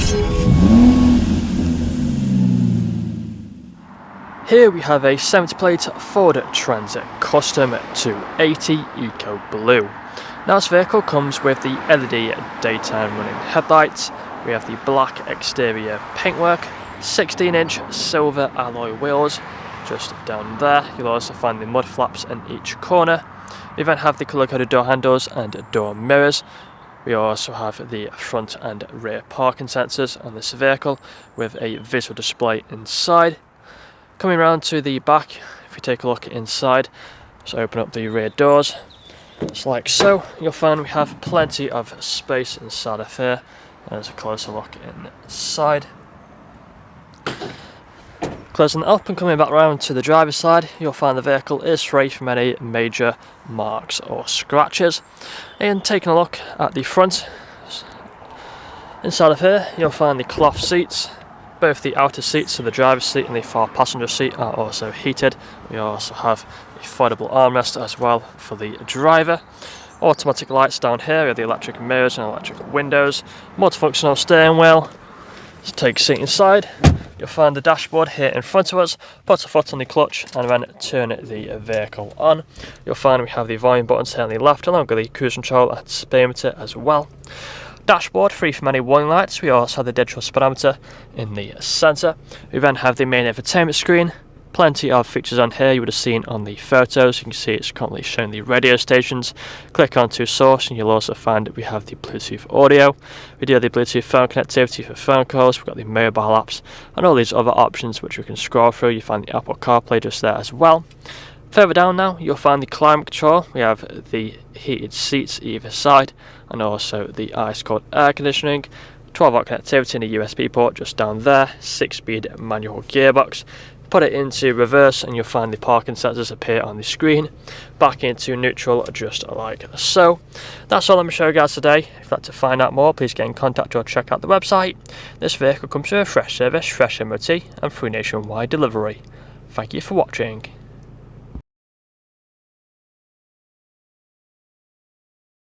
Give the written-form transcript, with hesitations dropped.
Here we have a 70 plate Ford Transit Custom 280 EcoBlue. Now this vehicle comes with the LED daytime running headlights. We have the black exterior paintwork, 16-inch silver alloy wheels just down there. You'll also find the mud flaps in each corner. We then have the colour-coded door handles and door mirrors. We also have the front and rear parking sensors on this vehicle with a visual display inside. Coming around to the back, if you take a look inside, just open up the rear doors, just like so. You'll find we have plenty of space inside of here. There's a closer look inside. Closing it up and coming back round to the driver's side, you'll find the vehicle is free from any major marks or scratches. And taking a look at the front, inside of here you'll find the cloth seats. Both the outer seats, so the driver's seat and the far passenger seat, are also heated. We also have a foldable armrest as well for the driver. Automatic lights down here, we have the electric mirrors and electric windows. Multifunctional steering wheel. Let's take a seat inside. You'll find the dashboard here in front of us. Put a foot on the clutch and then turn the vehicle on. You'll find we have the volume buttons here on the left, along with the cruise control and speedometer as well. Dashboard free from any warning lights. We also have the digital speedometer in the centre. We then have the main entertainment screen. Plenty of features on here you would have seen on the photos. You can see it's currently showing the radio stations. Click onto source and you'll also find that we have the Bluetooth audio. We do have the Bluetooth phone connectivity for phone calls. We've got the mobile apps and all these other options which we can scroll through. You find the Apple CarPlay just there as well. Further down now, you'll find the climate control. We have the heated seats either side and also the ice-cold air conditioning. 12-volt connectivity and a USB port just down there. 6-speed manual gearbox. Put it into reverse and you'll find the parking sensors appear on the screen. Back into neutral just like so. That's all I'm going to show you guys today. If you'd like to find out more, please get in contact or check out the website. This vehicle comes with a fresh service, fresh MOT and free nationwide delivery. Thank you for watching.